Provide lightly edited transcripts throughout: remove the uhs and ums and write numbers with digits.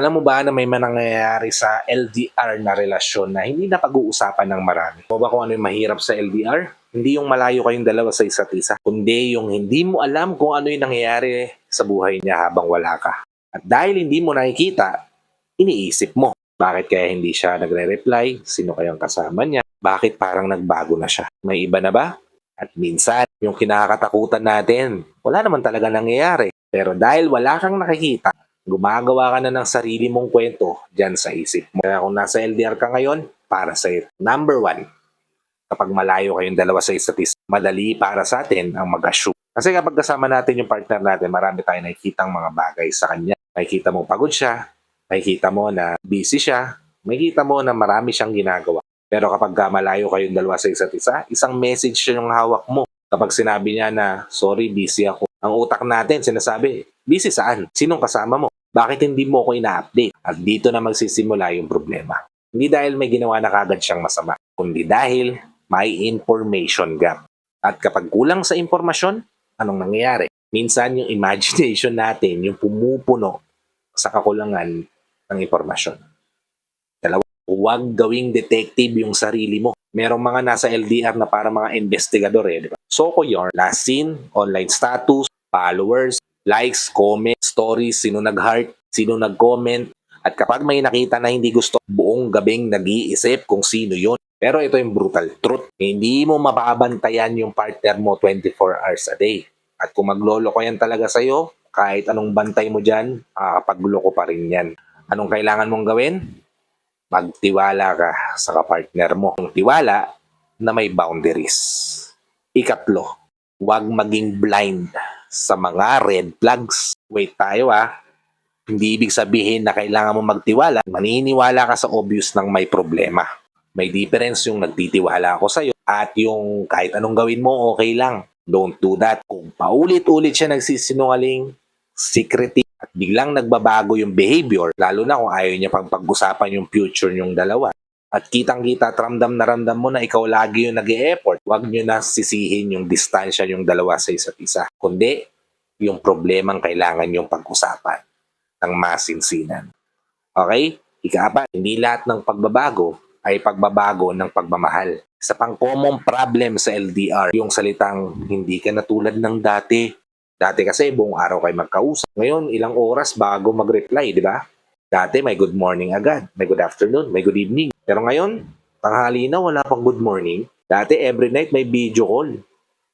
Alam mo ba na may nangyayari sa LDR na relasyon na hindi na pag-uusapan ng marami? Mo ba kung ano yung mahirap sa LDR? Hindi yung malayo kayong dalawa sa isa't isa, kundi yung hindi mo alam kung ano yung nangyayari sa buhay niya habang wala ka. At dahil hindi mo nakikita, iniisip mo. Bakit kaya hindi siya nagre-reply? Sino kayang kasama niya? Bakit parang nagbago na siya? May iba na ba? At minsan, yung kinakatakutan natin, wala naman talaga nangyayari. Pero dahil wala kang nakikita, gumagawa ka na ng sarili mong kwento dyan sa isip mo. Kaya kung nasa LDR ka ngayon, para sa number one, kapag malayo kayong dalawa sa isa't isa, madali para sa atin ang mag-assume. Kasi kapag kasama natin yung partner natin, marami tayong nakikitang mga bagay sa kanya. Makikita mo pagod siya, makikita mo na busy siya, makikita mo na marami siyang ginagawa. Pero kapag malayo kayong dalawa sa isa't isa, isang message siya yung hawak mo. Kapag sinabi niya na, sorry, busy ako. Ang utak natin sinasabi, busy saan? Sinong kasama mo? Bakit hindi mo ako ina-update? At dito na magsisimula yung problema. Hindi dahil may ginawa na kagad siyang masama, kundi dahil may information gap. At kapag kulang sa impormasyon, anong nangyayari? Minsan yung imagination natin, yung pumupuno sa kakulangan ng impormasyon. Dalawa, huwag gawing detective yung sarili mo. Merong mga nasa LDR na para mga investigador di ba? So ko your last seen, online status, followers, likes, comments, stories, sino nag-heart, sino nag-comment. At kapag may nakita na hindi gusto, buong gabing nag-iisip kung sino yon. Pero ito yung brutal truth. Hindi mo mababantayan yung partner mo 24 hours a day. At kung maglolo ko yan talaga sa'yo, kahit anong bantay mo dyan, makakapagloko pa rin yan. Anong kailangan mong gawin? Magtiwala ka sa kapartner mo. Ang tiwala na may boundaries. Ikatlo, huwag maging blind sa mga red flags. Wait tayo Hindi ibig sabihin na kailangan mo magtiwala. Maniniwala ka sa obvious ng may problema. May difference yung nagtitiwala ako sa'yo at yung kahit anong gawin mo, okay lang. Don't do that. Kung paulit-ulit siya nagsisinungaling, secretive, at biglang nagbabago yung behavior, lalo na kung ayaw niya pang pag-usapan yung future yung dalawa, at kitang-kita at ramdam na ramdam mo na ikaw lagi yung nag-e-effort, huwag nyo na sisihin yung distansya yung dalawa sa isa't isa, kundi yung problemang kailangan yung pag-usapan ng masinsinan. Okay? Ika-apat, hindi lahat ng pagbabago ay pagbabago ng pagmamahal. Sa pang common problem sa LDR, yung salitang hindi ka na tulad ng dati. Dati kasi buong araw kayo magkausap. Ngayon, ilang oras bago mag-reply, di ba? Dati may good morning agad, may good afternoon, may good evening. Pero ngayon, tanghali na wala pang good morning. Dati every night may video call.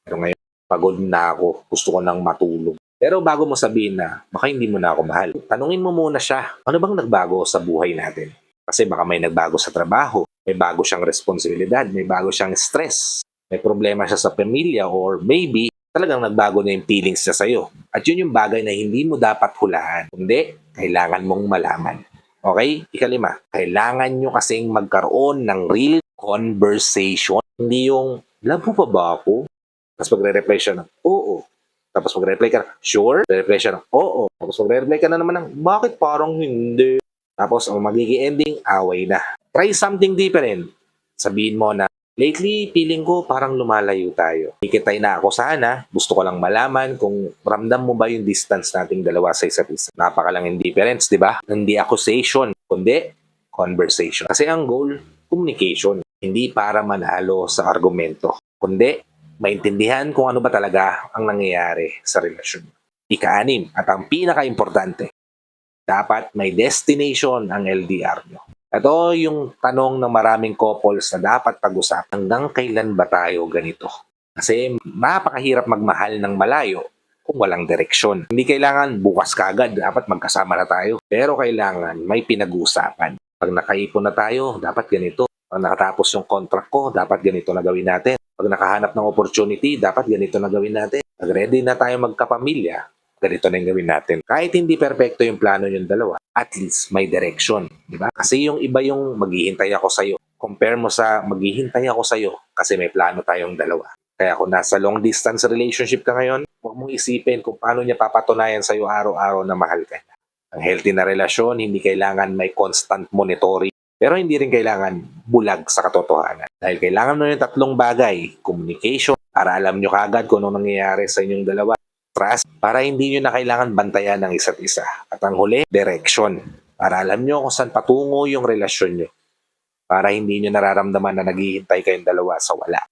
Pero ngayon, pagod na ako, gusto ko nang matulog. Pero bago mo sabihin na, baka hindi mo na ako mahal, tanungin mo muna siya, ano bang nagbago sa buhay natin? Kasi baka may nagbago sa trabaho, may bago siyang responsibilidad, may bago siyang stress, may problema siya sa pamilya, or maybe talagang nagbago na yung feelings niya sa'yo. At yun yung bagay na hindi mo dapat hulaan, kundi kailangan mong malaman. Okay? Ikalima, kailangan nyo kasing magkaroon ng real conversation. Hindi yung, love mo pa ba ako? Tapos magre-reply siya ng, oo. Tapos magre-reply ka na, sure? Magre-reply siya ng, oo. Tapos magre-reply ka na naman ng, bakit parang hindi? Tapos ang magiging ending, away na. Try something different. Sabihin mo na, lately, feeling ko parang lumalayo tayo. Ikitay na ako sana. Gusto ko lang malaman kung ramdam mo ba yung distance nating dalawa sa isa't isa. Napakalang indifference, di ba? Hindi accusation, kundi conversation. Kasi ang goal, communication. Hindi para manalo sa argumento, kundi maintindihan kung ano ba talaga ang nangyayari sa relasyon. Ika-anim, at ang pinaka-importante, dapat may destination ang LDR nyo. Ito yung tanong ng maraming couples na dapat pag-usapan. Hanggang kailan ba tayo ganito? Kasi napakahirap magmahal ng malayo kung walang direksyon. Hindi kailangan bukas kagad, dapat magkasama na tayo. Pero kailangan may pinag-uusapan. Pag nakaipon na tayo, dapat ganito. Pag nakatapos yung contract ko, dapat ganito na gawin natin. Pag nakahanap ng opportunity, dapat ganito na gawin natin. Pag ready na tayo magkapamilya, ganito na yung gawin natin. Kahit hindi perpekto yung plano yung dalawa, at least may direction. Di ba? Kasi yung iba yung maghihintay ako sa'yo. Compare mo sa maghihintay ako sa'yo kasi may plano tayong dalawa. Kaya kung nasa long distance relationship ka ngayon, huwag mong isipin kung paano niya papatunayan sa'yo araw-araw na mahal ka. Ang healthy na relasyon, hindi kailangan may constant monitoring. Pero hindi rin kailangan bulag sa katotohanan. Dahil kailangan mo yung tatlong bagay, communication, para alam nyo kagad kung ano nangyayari sa inyong dalawa, trust, para hindi nyo na kailangan bantayan ng isa't isa. At ang huli, direction. Para alam nyo kung saan patungo yung relasyon nyo. Para hindi nyo nararamdaman na naghihintay kayong dalawa sa wala.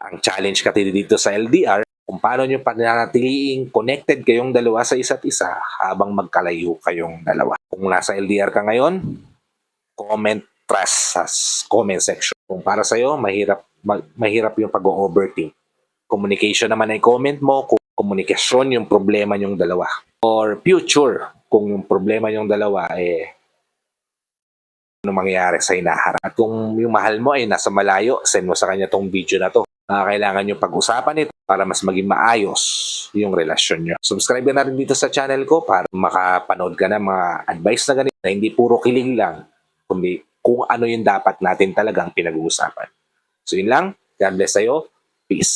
Ang challenge kasi dito sa LDR, kung paano nyo pananatiliing connected kayong dalawa sa isa't isa habang magkalayo kayong dalawa. Kung nasa LDR ka ngayon, comment trust sa comment section. Kung para sa'yo, mahirap yung pag-overthink. Communication naman ay comment mo, kung komunikasyon yung problema nyong dalawa. Or future, kung yung problema nyong dalawa ano mangyayari sa hinaharap. At kung yung mahal mo ay nasa malayo, send mo sa kanya tong video na to. Kailangan yung pag-usapan ito para mas maging maayos yung relasyon nyo. Subscribe ka na rin dito sa channel ko para makapanood ka ng mga advice na ganito na hindi puro kilig lang, kundi kung ano yung dapat natin talagang pinag-uusapan. So yun lang. God bless sa'yo. Peace.